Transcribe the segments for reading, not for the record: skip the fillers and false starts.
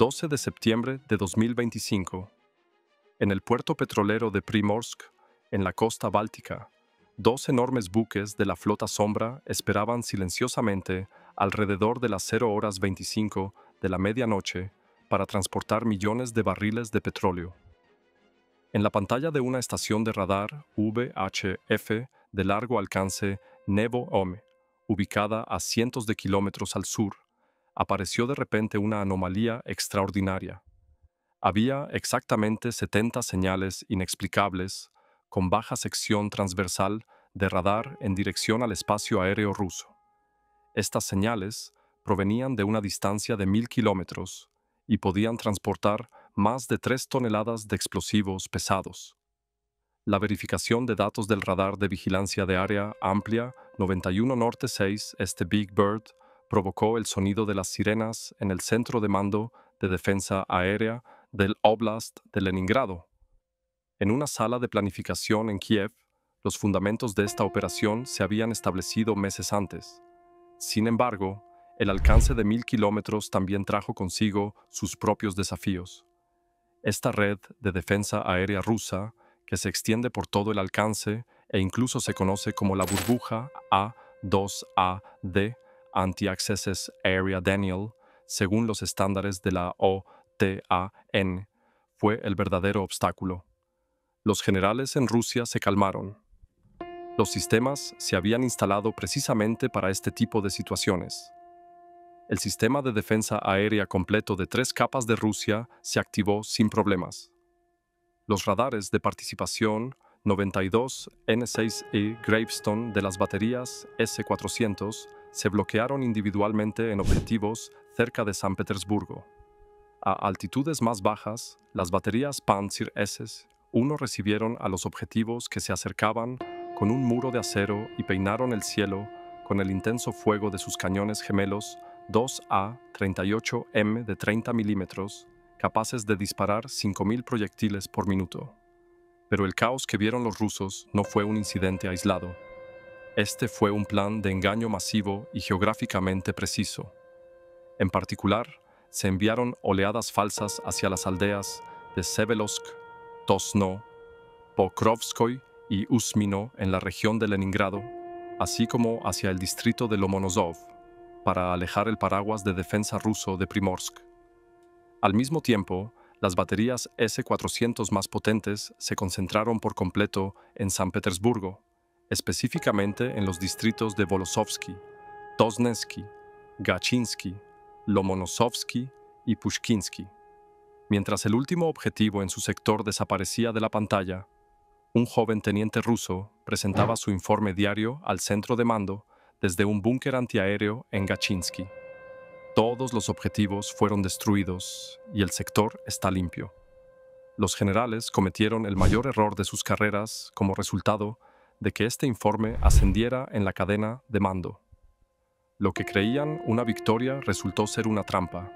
12 de septiembre de 2025. En el puerto petrolero de Primorsk, en la costa báltica, dos enormes buques de la flota Sombra esperaban silenciosamente alrededor de las 0:25 de la medianoche para transportar millones de barriles de petróleo. En la pantalla de una estación de radar VHF de largo alcance Nevo-Ome, ubicada a cientos de kilómetros al sur, apareció de repente una anomalía extraordinaria. Había exactamente 70 señales inexplicables con baja sección transversal de radar en dirección al espacio aéreo ruso. Estas señales provenían de una distancia de 1000 kilómetros y podían transportar más de 3 toneladas de explosivos pesados. La verificación de datos del radar de vigilancia de área amplia 91 Norte 6 Este Big Bird provocó el sonido de las sirenas en el centro de mando de defensa aérea del Oblast de Leningrado. En una sala de planificación en Kiev, los fundamentos de esta operación se habían establecido meses antes. Sin embargo, el alcance de 1000 kilómetros también trajo consigo sus propios desafíos. Esta red de defensa aérea rusa, que se extiende por todo el alcance e incluso se conoce como la burbuja A2AD, Anti-Access Area Denial, según los estándares de la OTAN, fue el verdadero obstáculo. Los generales en Rusia se calmaron. Los sistemas se habían instalado precisamente para este tipo de situaciones. El sistema de defensa aérea completo de 3 capas de Rusia se activó sin problemas. Los radares de participación 92 N6E Gravestone de las baterías S-400 se bloquearon individualmente en objetivos cerca de San Petersburgo. A altitudes más bajas, las baterías Pantsir S-1 recibieron a los objetivos que se acercaban con un muro de acero y peinaron el cielo con el intenso fuego de sus cañones gemelos 2A-38M de 30 milímetros, capaces de disparar 5.000 proyectiles por minuto. Pero el caos que vieron los rusos no fue un incidente aislado. Este fue un plan de engaño masivo y geográficamente preciso. En particular, se enviaron oleadas falsas hacia las aldeas de Sevelovsk, Tosno, Pokrovskoy y Usmino en la región de Leningrado, así como hacia el distrito de Lomonosov, para alejar el paraguas de defensa ruso de Primorsk. Al mismo tiempo, las baterías S-400 más potentes se concentraron por completo en San Petersburgo, específicamente en los distritos de Volosovsky, Tosnensky, Gachinsky, Lomonosovsky y Pushkinsky. Mientras el último objetivo en su sector desaparecía de la pantalla, un joven teniente ruso presentaba su informe diario al centro de mando desde un búnker antiaéreo en Gachinsky. Todos los objetivos fueron destruidos y el sector está limpio. Los generales cometieron el mayor error de sus carreras como resultado de que este informe ascendiera en la cadena de mando. Lo que creían una victoria resultó ser una trampa.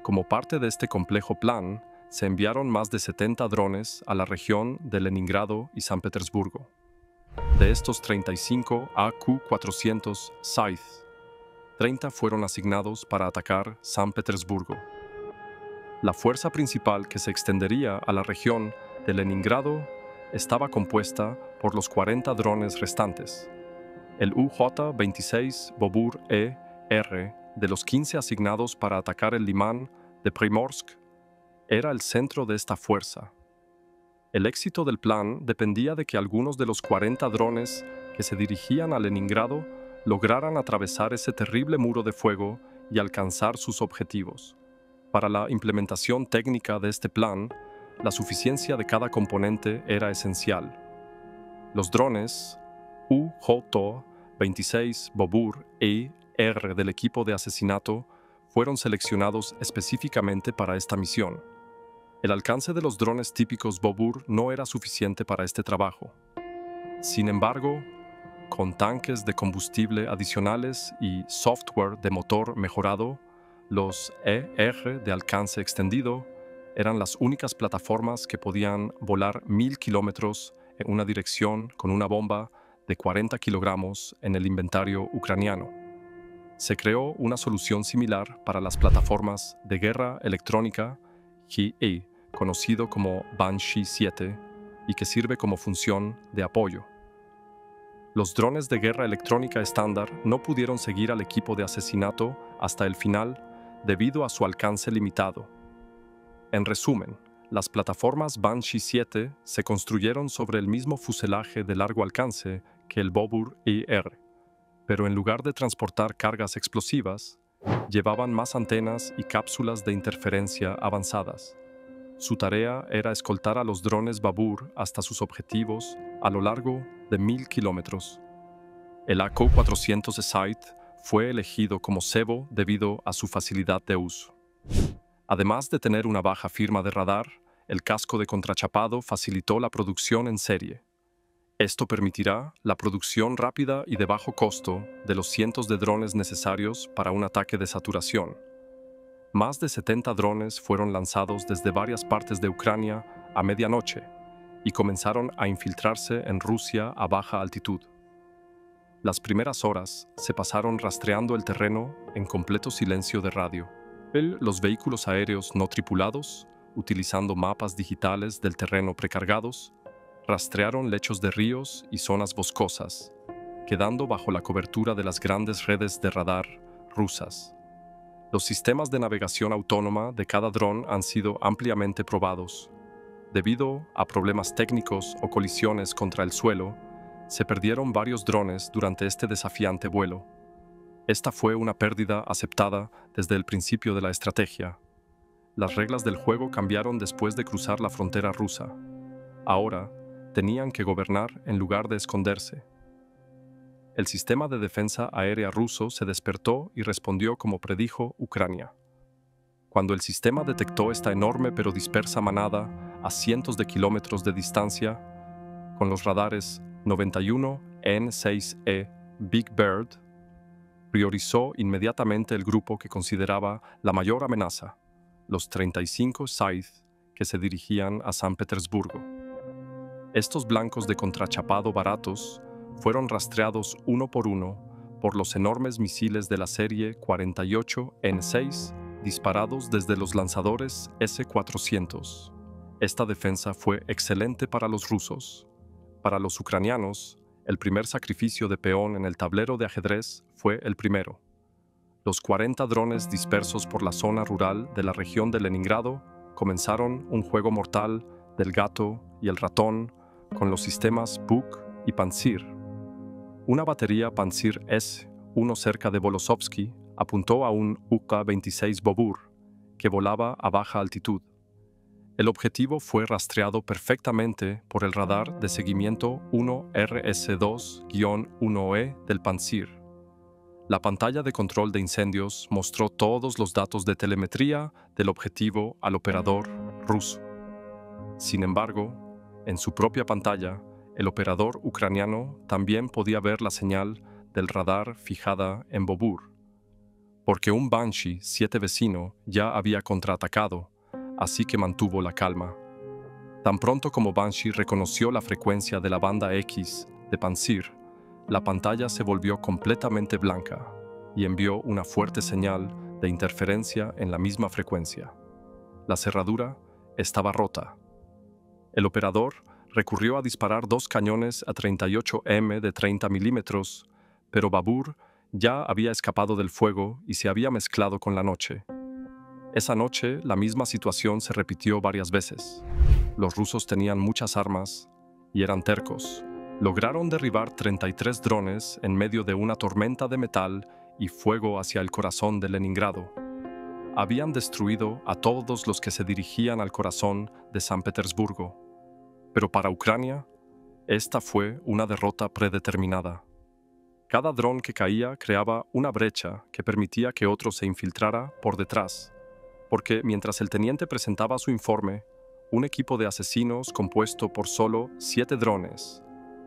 Como parte de este complejo plan, se enviaron más de 70 drones a la región de Leningrado y San Petersburgo. De estos 35 AQ-400 Scythe, 30 fueron asignados para atacar San Petersburgo. La fuerza principal que se extendería a la región de Leningrado estaba compuesta por los 40 drones restantes. El UJ-26 Bobur ER, de los 15 asignados para atacar el limán de Primorsk, era el centro de esta fuerza. El éxito del plan dependía de que algunos de los 40 drones que se dirigían a Leningrado lograran atravesar ese terrible muro de fuego y alcanzar sus objetivos. Para la implementación técnica de este plan, la suficiencia de cada componente era esencial. Los drones UJ-26 Bobur ER del equipo de asesinato fueron seleccionados específicamente para esta misión. El alcance de los drones típicos Bobur no era suficiente para este trabajo. Sin embargo, con tanques de combustible adicionales y software de motor mejorado, los ER de alcance extendido eran las únicas plataformas que podían volar 1000 kilómetros en una dirección con una bomba de 40 kilogramos en el inventario ucraniano. Se creó una solución similar para las plataformas de guerra electrónica GE, conocido como Banshee 7, y que sirve como función de apoyo. Los drones de guerra electrónica estándar no pudieron seguir al equipo de asesinato hasta el final debido a su alcance limitado. En resumen, las plataformas Banshee 7 se construyeron sobre el mismo fuselaje de largo alcance que el Bobur IR, pero en lugar de transportar cargas explosivas, llevaban más antenas y cápsulas de interferencia avanzadas. Su tarea era escoltar a los drones Babur hasta sus objetivos a lo largo de 1000 kilómetros. El AQ-400 Scythe fue elegido como cebo debido a su facilidad de uso. Además de tener una baja firma de radar, el casco de contrachapado facilitó la producción en serie. Esto permitirá la producción rápida y de bajo costo de los cientos de drones necesarios para un ataque de saturación. Más de 70 drones fueron lanzados desde varias partes de Ucrania a medianoche y comenzaron a infiltrarse en Rusia a baja altitud. Las primeras horas se pasaron rastreando el terreno en completo silencio de radio. Los vehículos aéreos no tripulados, utilizando mapas digitales del terreno precargados, rastrearon lechos de ríos y zonas boscosas, quedando bajo la cobertura de las grandes redes de radar rusas. Los sistemas de navegación autónoma de cada dron han sido ampliamente probados. Debido a problemas técnicos o colisiones contra el suelo, se perdieron varios drones durante este desafiante vuelo. Esta fue una pérdida aceptada desde el principio de la estrategia. Las reglas del juego cambiaron después de cruzar la frontera rusa. Ahora, tenían que gobernar en lugar de esconderse. El sistema de defensa aérea ruso se despertó y respondió como predijo Ucrania. Cuando el sistema detectó esta enorme pero dispersa manada a cientos de kilómetros de distancia, con los radares 91 N6E Big Bird, priorizó inmediatamente el grupo que consideraba la mayor amenaza, los 35 Scythe que se dirigían a San Petersburgo. Estos blancos de contrachapado baratos fueron rastreados uno por los enormes misiles de la serie 48N6 disparados desde los lanzadores S-400. Esta defensa fue excelente para los rusos. Para los ucranianos, el primer sacrificio de peón en el tablero de ajedrez fue el primero. Los 40 drones dispersos por la zona rural de la región de Leningrado comenzaron un juego mortal del gato y el ratón con los sistemas Buk y Pantsir. Una batería Pantsir S-1 cerca de Volosovsky apuntó a un UK-26 Bobur, que volaba a baja altitud. El objetivo fue rastreado perfectamente por el radar de seguimiento 1RS2-1E del Pantsir. La pantalla de control de incendios mostró todos los datos de telemetría del objetivo al operador ruso. Sin embargo, en su propia pantalla, el operador ucraniano también podía ver la señal del radar fijada en Bobur, porque un Banshee 7 vecino ya había contraatacado, así que mantuvo la calma. Tan pronto como Banshee reconoció la frecuencia de la banda X de Pantsir, la pantalla se volvió completamente blanca y envió una fuerte señal de interferencia en la misma frecuencia. La cerradura estaba rota. El operador recurrió a disparar 2 cañones a 38M de 30 milímetros, pero Babur ya había escapado del fuego y se había mezclado con la noche. Esa noche, la misma situación se repitió varias veces. Los rusos tenían muchas armas y eran tercos. Lograron derribar 33 drones en medio de una tormenta de metal y fuego hacia el corazón de Leningrado. Habían destruido a todos los que se dirigían al corazón de San Petersburgo. Pero para Ucrania, esta fue una derrota predeterminada. Cada dron que caía creaba una brecha que permitía que otro se infiltrara por detrás, porque mientras el teniente presentaba su informe, un equipo de asesinos compuesto por solo 7 drones,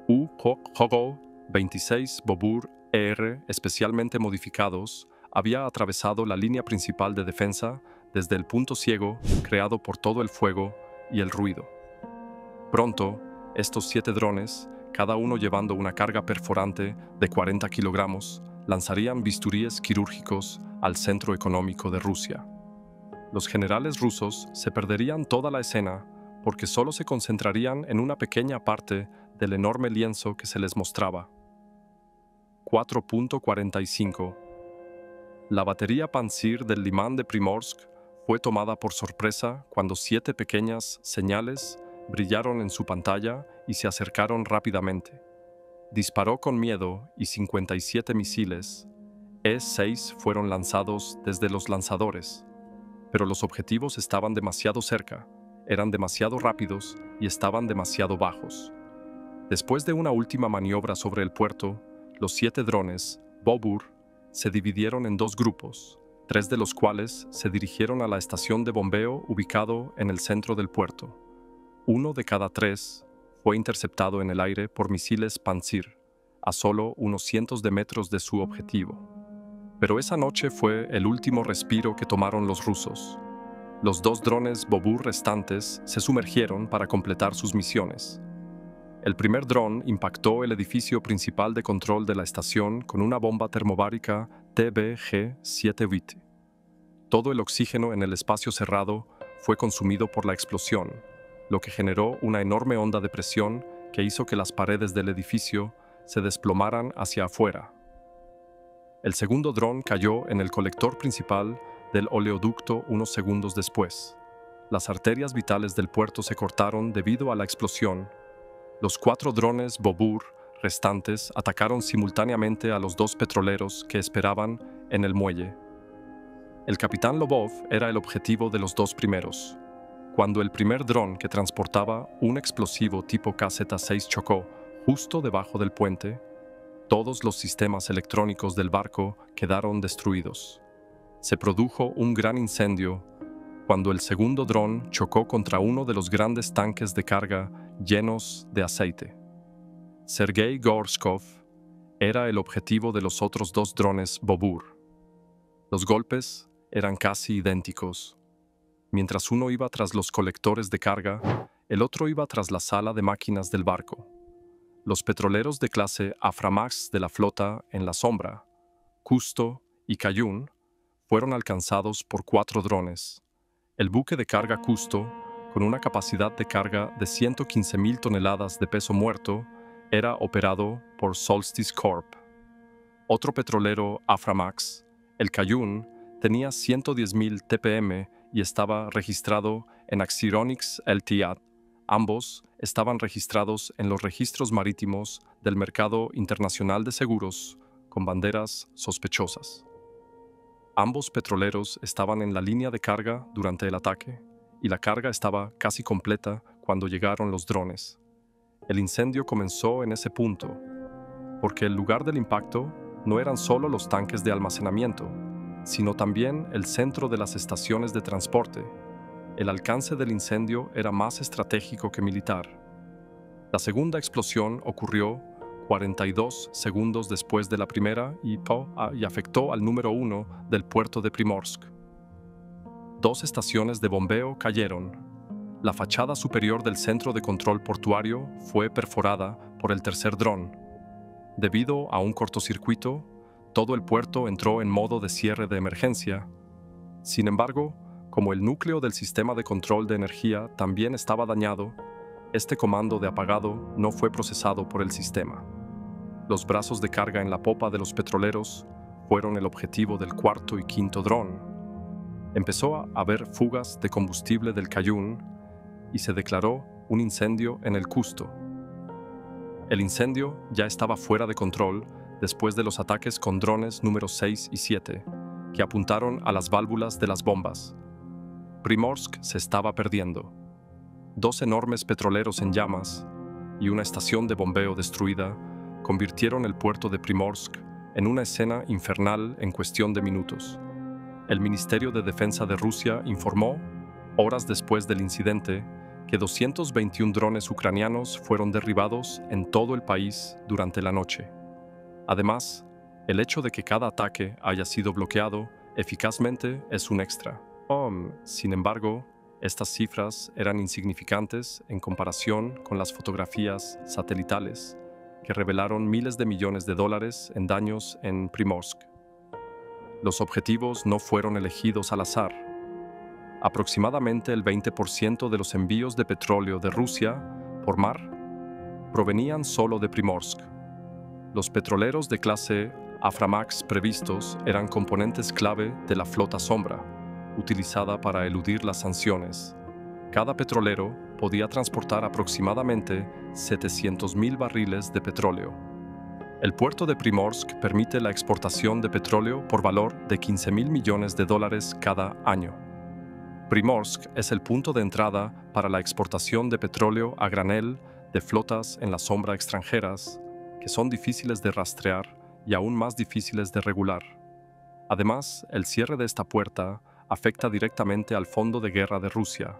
U-26 Bobur ER especialmente modificados, había atravesado la línea principal de defensa desde el punto ciego creado por todo el fuego y el ruido. Pronto, estos 7 drones, cada uno llevando una carga perforante de 40 kilogramos, lanzarían bisturíes quirúrgicos al centro económico de Rusia. Los generales rusos se perderían toda la escena porque solo se concentrarían en una pequeña parte del enorme lienzo que se les mostraba. 4.45. La batería Pantsir del Limán de Primorsk fue tomada por sorpresa cuando 7 pequeñas señales brillaron en su pantalla y se acercaron rápidamente. Disparó con miedo y 57 misiles E-6 fueron lanzados desde los lanzadores, pero los objetivos estaban demasiado cerca, eran demasiado rápidos y estaban demasiado bajos. Después de una última maniobra sobre el puerto, los 7 drones, Bobur, se dividieron en 2 grupos, 3 de los cuales se dirigieron a la estación de bombeo ubicado en el centro del puerto. 1 de cada 3 fue interceptado en el aire por misiles Pantsir, a solo unos cientos de metros de su objetivo. Pero esa noche fue el último respiro que tomaron los rusos. Los 2 drones Bobur restantes se sumergieron para completar sus misiones. El primer dron impactó el edificio principal de control de la estación con una bomba termobárica TBG-7 Todo el oxígeno en el espacio cerrado fue consumido por la explosión, lo que generó una enorme onda de presión que hizo que las paredes del edificio se desplomaran hacia afuera. El segundo dron cayó en el colector principal del oleoducto unos segundos después. Las arterias vitales del puerto se cortaron debido a la explosión. Los 4 drones Bobur restantes atacaron simultáneamente a los 2 petroleros que esperaban en el muelle. El capitán Lobov era el objetivo de los 2 primeros. Cuando el primer dron que transportaba un explosivo tipo KZ-6 chocó justo debajo del puente, todos los sistemas electrónicos del barco quedaron destruidos. Se produjo un gran incendio cuando el segundo dron chocó contra uno de los grandes tanques de carga llenos de aceite. Sergei Gorshkov era el objetivo de los otros 2 drones Bobur. Los golpes eran casi idénticos. Mientras uno iba tras los colectores de carga, el otro iba tras la sala de máquinas del barco. Los petroleros de clase Aframax de la flota en la sombra, Kusto y Kayun, fueron alcanzados por 4 drones. El buque de carga Kusto, con una capacidad de carga de 115.000 toneladas de peso muerto, era operado por Solstice Corp. Otro petrolero Aframax, el Kayun, tenía 110.000 TPM y estaba registrado en Axironics Ltd. Ambos estaban registrados en los registros marítimos del Mercado Internacional de Seguros con banderas sospechosas. Ambos petroleros estaban en la línea de carga durante el ataque y la carga estaba casi completa cuando llegaron los drones. El incendio comenzó en ese punto, porque el lugar del impacto no eran solo los tanques de almacenamiento, sino también el centro de las estaciones de transporte. El alcance del incendio era más estratégico que militar. La segunda explosión ocurrió 42 segundos después de la primera y afectó al número 1 del puerto de Primorsk. 2 estaciones de bombeo cayeron. La fachada superior del centro de control portuario fue perforada por el tercer dron. Debido a un cortocircuito, todo el puerto entró en modo de cierre de emergencia. Sin embargo, como el núcleo del sistema de control de energía también estaba dañado, este comando de apagado no fue procesado por el sistema. Los brazos de carga en la popa de los petroleros fueron el objetivo del cuarto y quinto dron. Empezó a haber fugas de combustible del Kayun y se declaró un incendio en el Kusto. El incendio ya estaba fuera de control después de los ataques con drones números 6 y 7, que apuntaron a las válvulas de las bombas. Primorsk se estaba perdiendo. 2 enormes petroleros en llamas y una estación de bombeo destruida convirtieron el puerto de Primorsk en una escena infernal en cuestión de minutos. El Ministerio de Defensa de Rusia informó, horas después del incidente, que 221 drones ucranianos fueron derribados en todo el país durante la noche. Además, el hecho de que cada ataque haya sido bloqueado eficazmente es un extra. Sin embargo, estas cifras eran insignificantes en comparación con las fotografías satelitales que revelaron miles de millones de dólares en daños en Primorsk. Los objetivos no fueron elegidos al azar. Aproximadamente el 20% de los envíos de petróleo de Rusia por mar provenían solo de Primorsk. Los petroleros de clase Aframax previstos eran componentes clave de la flota sombra, utilizada para eludir las sanciones. Cada petrolero podía transportar aproximadamente 700.000 barriles de petróleo. El puerto de Primorsk permite la exportación de petróleo por valor de 15.000 millones de dólares cada año. Primorsk es el punto de entrada para la exportación de petróleo a granel de flotas en la sombra extranjeras, que son difíciles de rastrear y aún más difíciles de regular. Además, el cierre de esta puerta afecta directamente al Fondo de Guerra de Rusia.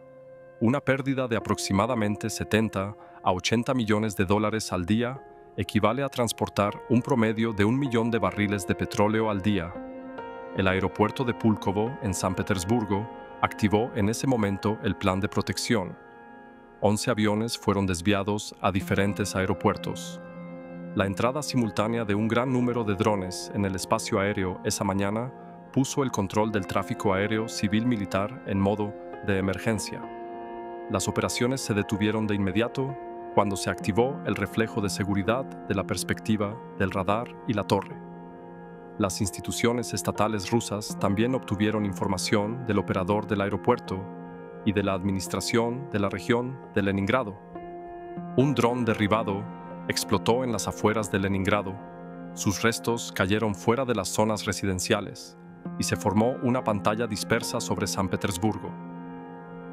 Una pérdida de aproximadamente 70 a 80 millones de dólares al día equivale a transportar un promedio de 1 millón de barriles de petróleo al día. El aeropuerto de Púlkovo, en San Petersburgo, activó en ese momento el plan de protección. 11 aviones fueron desviados a diferentes aeropuertos. La entrada simultánea de un gran número de drones en el espacio aéreo esa mañana puso el control del tráfico aéreo civil-militar en modo de emergencia. Las operaciones se detuvieron de inmediato cuando se activó el reflejo de seguridad de la perspectiva del radar y la torre. Las instituciones estatales rusas también obtuvieron información del operador del aeropuerto y de la administración de la región de Leningrado. Un dron derribado explotó en las afueras de Leningrado. Sus restos cayeron fuera de las zonas residenciales y se formó una pantalla dispersa sobre San Petersburgo.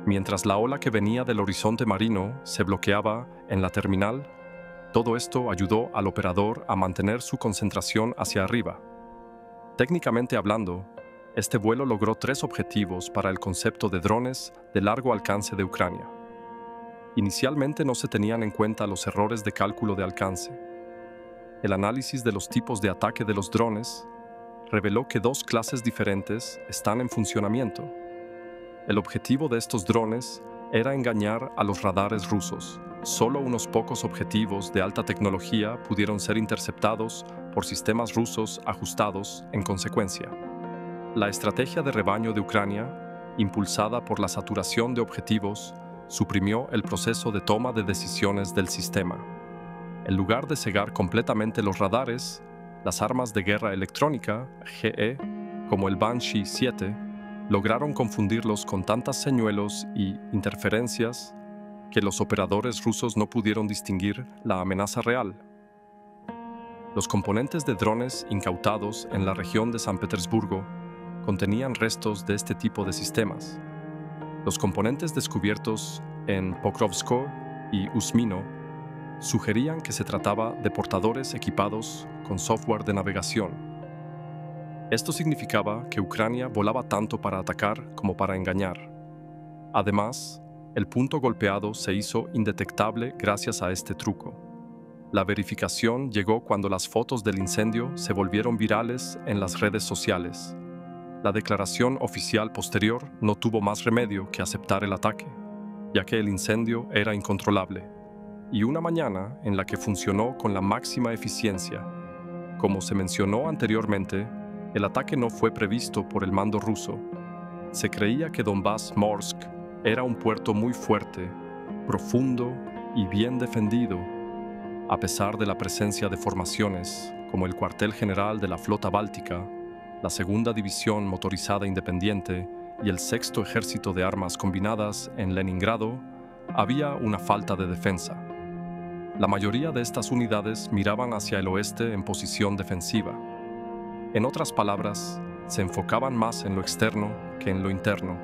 Mientras la ola que venía del horizonte marino se bloqueaba en la terminal, todo esto ayudó al operador a mantener su concentración hacia arriba. Técnicamente hablando, este vuelo logró 3 objetivos para el concepto de drones de largo alcance de Ucrania. Inicialmente no se tenían en cuenta los errores de cálculo de alcance. El análisis de los tipos de ataque de los drones reveló que 2 clases diferentes están en funcionamiento. El objetivo de estos drones era engañar a los radares rusos. Solo unos pocos objetivos de alta tecnología pudieron ser interceptados por sistemas rusos ajustados en consecuencia. La estrategia de rebaño de Ucrania, impulsada por la saturación de objetivos, suprimió el proceso de toma de decisiones del sistema. En lugar de cegar completamente los radares, las armas de guerra electrónica, GE, como el Banshee 7, lograron confundirlos con tantas señuelos y interferencias que los operadores rusos no pudieron distinguir la amenaza real. Los componentes de drones incautados en la región de San Petersburgo contenían restos de este tipo de sistemas. Los componentes descubiertos en Pokrovsko y Usmino sugerían que se trataba de portadores equipados con software de navegación. Esto significaba que Ucrania volaba tanto para atacar como para engañar. Además, el punto golpeado se hizo indetectable gracias a este truco. La verificación llegó cuando las fotos del incendio se volvieron virales en las redes sociales. La declaración oficial posterior no tuvo más remedio que aceptar el ataque, ya que el incendio era incontrolable, y una mañana en la que funcionó con la máxima eficiencia. Como se mencionó anteriormente, el ataque no fue previsto por el mando ruso. Se creía que Donbass-Morsk era un puerto muy fuerte, profundo y bien defendido, a pesar de la presencia de formaciones como el cuartel general de la Flota Báltica, la Segunda División Motorizada Independiente y el Sexto Ejército de Armas Combinadas en Leningrado. Había una falta de defensa. La mayoría de estas unidades miraban hacia el oeste en posición defensiva. En otras palabras, se enfocaban más en lo externo que en lo interno.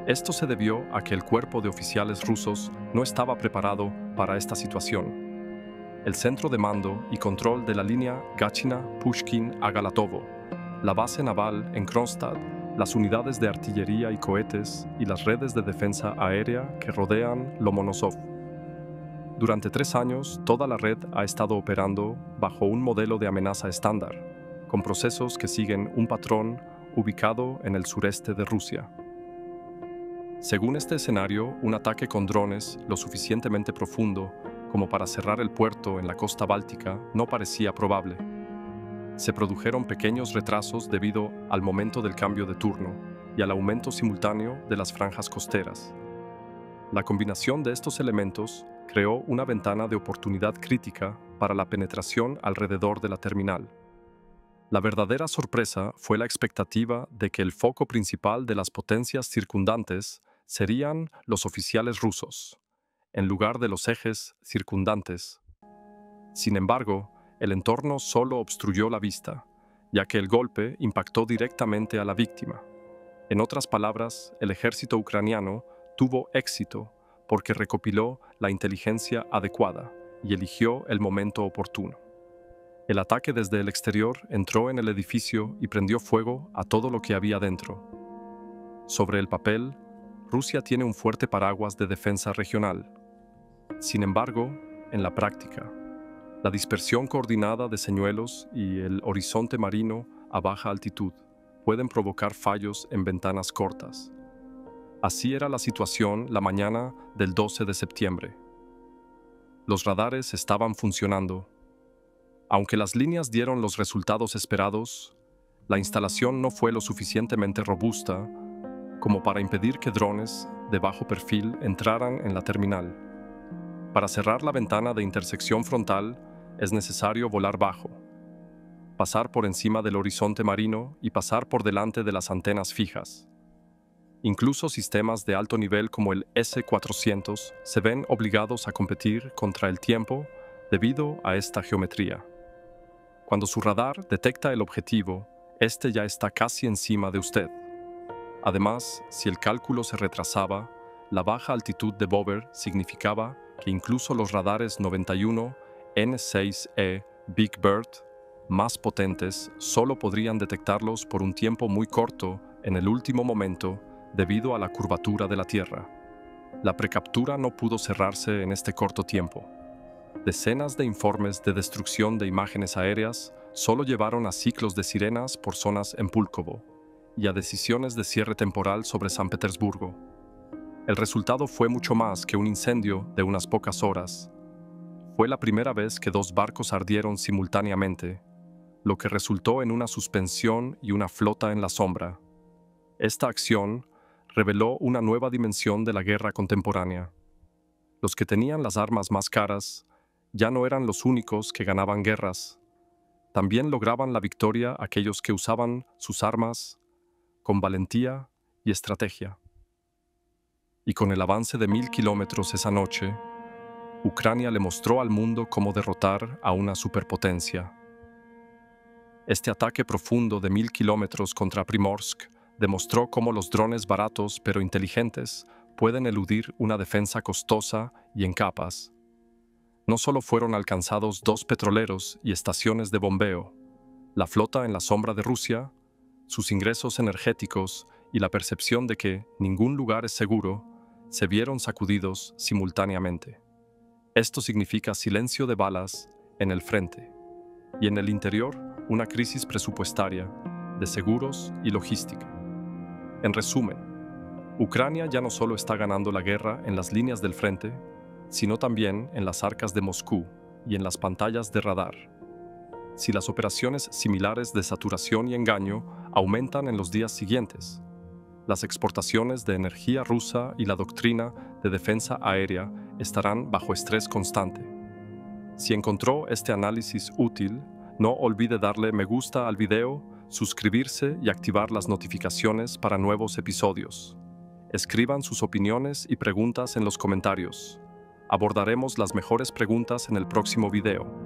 Esto se debió a que el cuerpo de oficiales rusos no estaba preparado para esta situación. El centro de mando y control de la línea Gachina-Pushkin-Agalatovo, la base naval en Kronstadt, las unidades de artillería y cohetes y las redes de defensa aérea que rodean Lomonosov. Durante 3 años, toda la red ha estado operando bajo un modelo de amenaza estándar, con procesos que siguen un patrón ubicado en el sureste de Rusia. Según este escenario, un ataque con drones lo suficientemente profundo como para cerrar el puerto en la costa báltica no parecía probable. Se produjeron pequeños retrasos debido al momento del cambio de turno y al aumento simultáneo de las franjas costeras. La combinación de estos elementos creó una ventana de oportunidad crítica para la penetración alrededor de la terminal. La verdadera sorpresa fue la expectativa de que el foco principal de las potencias circundantes serían los oficiales rusos, en lugar de los ejes circundantes. Sin embargo, el entorno solo obstruyó la vista, ya que el golpe impactó directamente a la víctima. En otras palabras, el ejército ucraniano tuvo éxito porque recopiló la inteligencia adecuada y eligió el momento oportuno. El ataque desde el exterior entró en el edificio y prendió fuego a todo lo que había dentro. Sobre el papel, Rusia tiene un fuerte paraguas de defensa regional. Sin embargo, en la práctica, la dispersión coordinada de señuelos y el horizonte marino a baja altitud pueden provocar fallos en ventanas cortas. Así era la situación la mañana del 12 de septiembre. Los radares estaban funcionando. Aunque las líneas dieron los resultados esperados, la instalación no fue lo suficientemente robusta como para impedir que drones de bajo perfil entraran en la terminal. Para cerrar la ventana de intersección frontal, es necesario volar bajo, pasar por encima del horizonte marino y pasar por delante de las antenas fijas. Incluso sistemas de alto nivel como el S-400 se ven obligados a competir contra el tiempo debido a esta geometría. Cuando su radar detecta el objetivo, este ya está casi encima de usted. Además, si el cálculo se retrasaba, la baja altitud de Bover significaba que incluso los radares 91 N6E Big Bird más potentes solo podrían detectarlos por un tiempo muy corto en el último momento debido a la curvatura de la Tierra. La precaptura no pudo cerrarse en este corto tiempo. Decenas de informes de destrucción de imágenes aéreas solo llevaron a ciclos de sirenas por zonas en Púlkovo y a decisiones de cierre temporal sobre San Petersburgo. El resultado fue mucho más que un incendio de unas pocas horas. Fue la primera vez que 2 barcos ardieron simultáneamente, lo que resultó en una suspensión y una flota en la sombra. Esta acción reveló una nueva dimensión de la guerra contemporánea. Los que tenían las armas más caras ya no eran los únicos que ganaban guerras. También lograban la victoria aquellos que usaban sus armas con valentía y estrategia. Y con el avance de 1000 kilómetros esa noche, Ucrania le mostró al mundo cómo derrotar a una superpotencia. Este ataque profundo de 1000 kilómetros contra Primorsk demostró cómo los drones baratos pero inteligentes pueden eludir una defensa costosa y en capas. No solo fueron alcanzados 2 petroleros y estaciones de bombeo, la flota en la sombra de Rusia, sus ingresos energéticos y la percepción de que ningún lugar es seguro se vieron sacudidos simultáneamente. Esto significa silencio de balas en el frente y en el interior una crisis presupuestaria, de seguros y logística. En resumen, Ucrania ya no solo está ganando la guerra en las líneas del frente, sino también en las arcas de Moscú y en las pantallas de radar. Si las operaciones similares de saturación y engaño aumentan en los días siguientes, las exportaciones de energía rusa y la doctrina de defensa aérea estarán bajo estrés constante. Si encontró este análisis útil, no olvide darle me gusta al video, suscribirse y activar las notificaciones para nuevos episodios. Escriban sus opiniones y preguntas en los comentarios. Abordaremos las mejores preguntas en el próximo video.